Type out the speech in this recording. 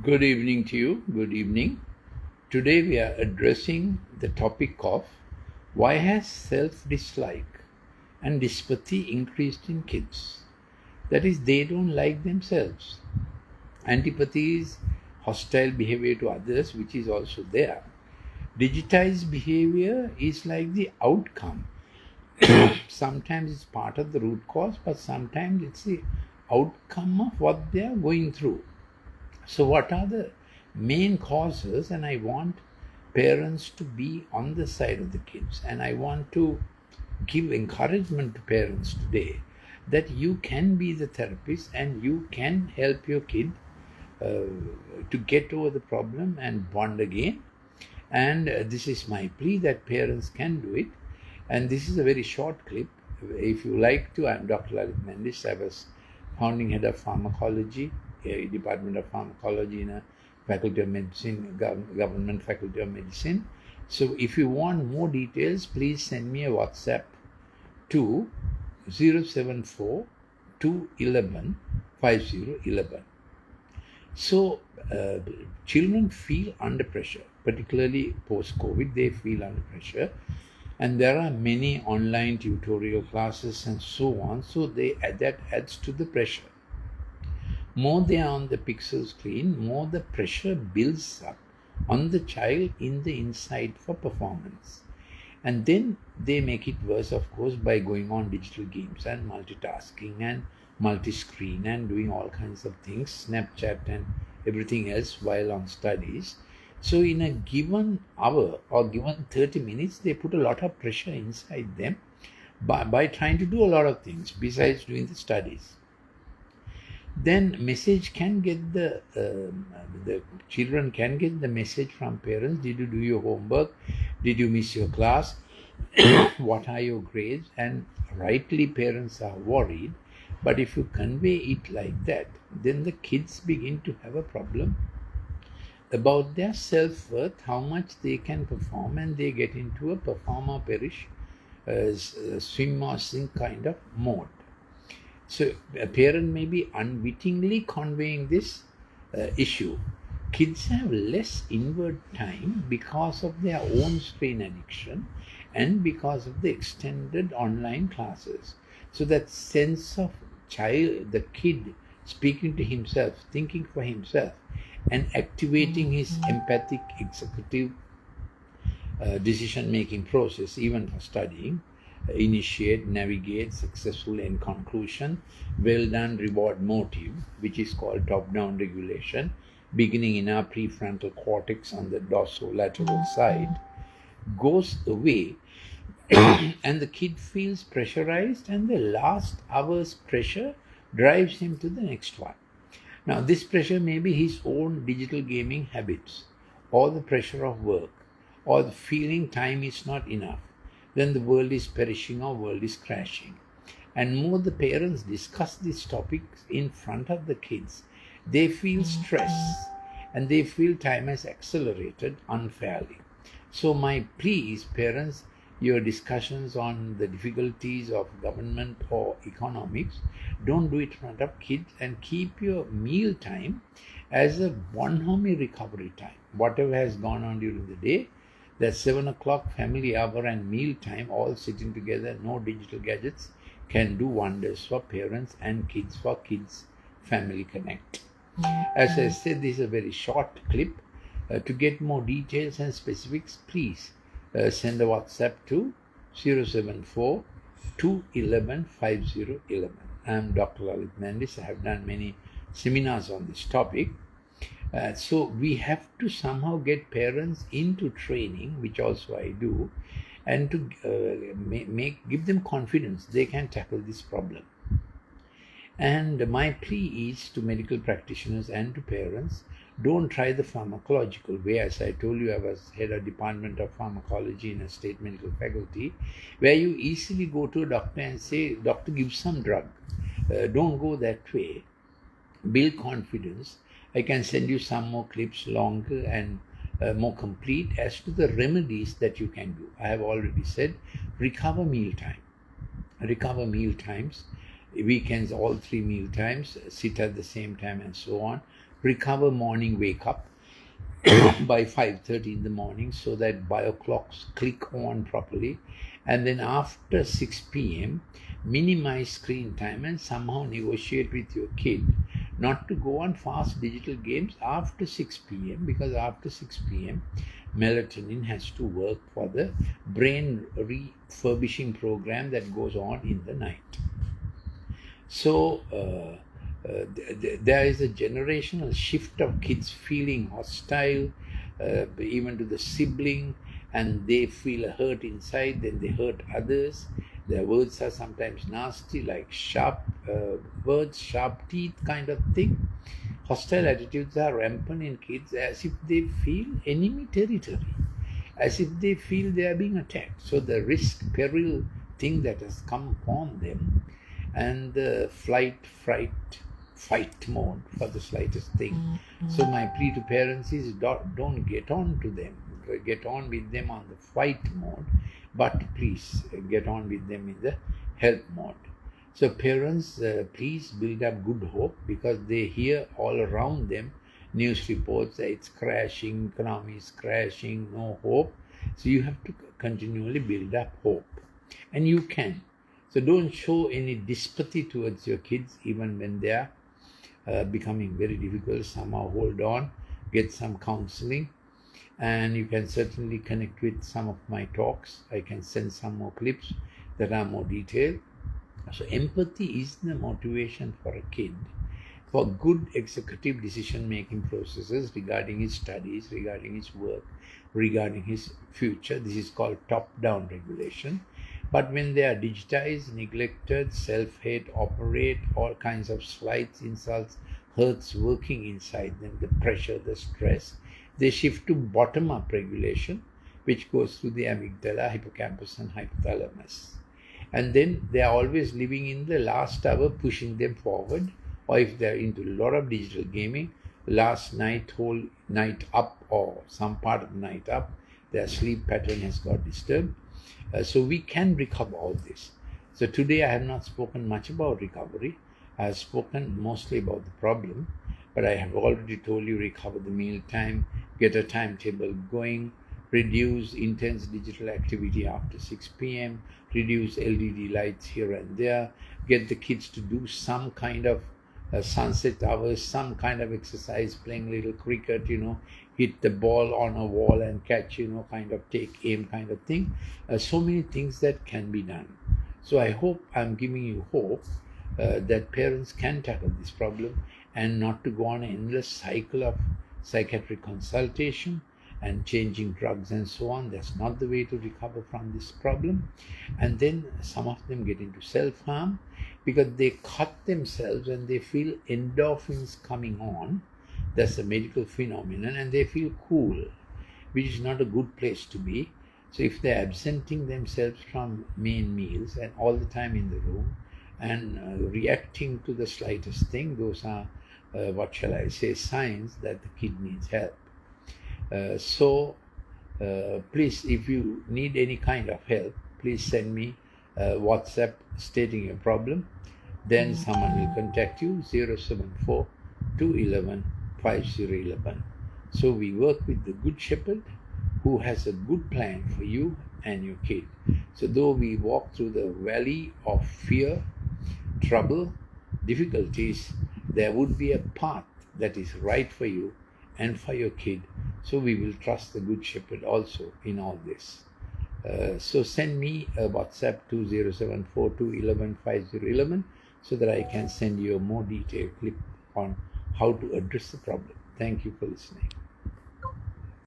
Good evening to you. Good evening. Today we are addressing the topic of why has self-dislike and dyspathy increased in kids? That is, they don't like themselves. Antipathy is hostile behavior to others, which is also there. Digitized behavior is like the outcome. Sometimes it's part of the root cause, but sometimes it's the outcome of what they are going through. So, what are the main causes? And I want parents to be on the side of the kids, and I want to give encouragement to parents today that you can be the therapist and you can help your kid to get over the problem and bond again. And this is my plea that parents can do it. And this is a very short clip. If you like to, I'm Dr. Lalith Mendis. I was founding head of pharmacology, Department of Pharmacology in a Faculty of Medicine, Government Faculty of Medicine. So if you want more details, please send me a WhatsApp to 074 211 5011. So children feel under pressure, particularly post-COVID, they feel under pressure. And there are many online tutorial classes and so on. So that adds to the pressure. More they are on the pixel screen, more the pressure builds up on the child in the inside for performance. And then they make it worse, of course, by going on digital games and multitasking and multi-screen and doing all kinds of things, Snapchat and everything else while on studies. So in a given hour or given 30 minutes, they put a lot of pressure inside them by trying to do a lot of things besides doing the studies. Then message can get the children can get the message from parents. Did you do your homework? Did you miss your class? What are your grades? And rightly parents are worried. But if you convey it like that, then the kids begin to have a problem about their self-worth, how much they can perform, and they get into a perform or perish, swim or sink kind of mode. So a parent may be unwittingly conveying this issue. Kids have less inward time because of their own screen addiction and because of the extended online classes. So that sense of the kid speaking to himself, thinking for himself, and activating his empathic executive decision-making process, even for studying, initiate, navigate, successful end conclusion, well done, reward motive, which is called top-down regulation, beginning in our prefrontal cortex on the dorsolateral side, goes away and the kid feels pressurized, and the last hour's pressure drives him to the next one. Now, this pressure may be his own digital gaming habits, or the pressure of work, or the feeling time is not enough. Then the world is perishing or world is crashing. And more the parents discuss these topics in front of the kids, they feel stress and they feel time has accelerated unfairly. So my plea is, parents, your discussions on the difficulties of government or economics, don't do it in front of kids, and keep your meal time as a one-homey recovery time. Whatever has gone on during the day, that 7 o'clock family hour and meal time, all sitting together, no digital gadgets, can do wonders for parents and kids, for kids family connect. As I said, this is a very short clip. To get more details and specifics, please send a WhatsApp to 074 211 5011. I am Dr. Lalith Mendis. I have done many seminars on this topic. So we have to somehow get parents into training, which also I do, and to give them confidence they can tackle this problem. And my plea is to medical practitioners and to parents, don't try the pharmacological way. As I told you, I was head of Department of Pharmacology in a state medical faculty, where you easily go to a doctor and say, doctor, give some drug. Don't go that way. Build confidence. I can send you some more clips, longer and more complete, as to the remedies that you can do. I have already said, recover meal time. Recover meal times. Weekends, all 3 meal times, sit at the same time and so on. recover morning wake up by 5:30 in the morning so that bio clocks click on properly, and then after 6 p.m. minimize screen time and somehow negotiate with your kid not to go on fast digital games after 6 p.m. because after 6 p.m. melatonin has to work for the brain refurbishing program that goes on in the night. So there is a generational shift of kids feeling hostile, even to the sibling, and they feel hurt inside, then they hurt others. Their words are sometimes nasty, like sharp words, sharp teeth kind of thing. Hostile attitudes are rampant in kids as if they feel enemy territory, as if they feel they are being attacked. So the risk, peril thing that has come upon them, and the fight mode for the slightest thing. So my plea to parents is don't get on to them, get on with them on the fight mode, but please get on with them in the help mode. So parents, please build up good hope, because they hear all around them news reports that it's crashing, economy is crashing, no hope. So you have to continually build up hope, and you can. So don't show any dyspathy towards your kids even when they are becoming very difficult. Somehow hold on, get some counseling, and you can certainly connect with some of my talks. I can send some more clips that are more detailed. So empathy is the motivation for a kid for good executive decision-making processes regarding his studies, regarding his work, regarding his future. This is called top-down regulation. But when they are digitized, neglected, self-hate, operate, all kinds of slights, insults, hurts working inside them, the pressure, the stress, they shift to bottom-up regulation, which goes through the amygdala, hippocampus, and hypothalamus. And then they are always living in the last hour, pushing them forward. Or if they're into a lot of digital gaming, last night, whole night up, or some part of the night up, their sleep pattern has got disturbed. So we can recover all this. So today I have not spoken much about recovery. I have spoken mostly about the problem, but I have already told you recover the meal time, get a timetable going, reduce intense digital activity after 6 p.m., reduce LED lights here and there, get the kids to do some kind of sunset hours, some kind of exercise, playing little cricket, hit the ball on a wall and catch, kind of take aim kind of thing. So many things that can be done. So I hope I'm giving you hope that parents can tackle this problem and not to go on an endless cycle of psychiatric consultation and changing drugs and so on. That's not the way to recover from this problem. And then some of them get into self-harm because they cut themselves and they feel endorphins coming on. That's a medical phenomenon, and they feel cool, which is not a good place to be. So if they're absenting themselves from main meals and all the time in the room and reacting to the slightest thing, those are, what shall I say, signs that the kid needs help. So please, if you need any kind of help, please send me WhatsApp stating your problem. Then someone will contact you, 074 211 5011. So we work with the Good Shepherd who has a good plan for you and your kid. So though we walk through the valley of fear, trouble, difficulties, there would be a path that is right for you and for your kid. So we will trust the Good Shepherd also in all this. So send me a WhatsApp to 074 211 5011 so that I can send you a more detailed clip on how to address the problem. Thank you for listening.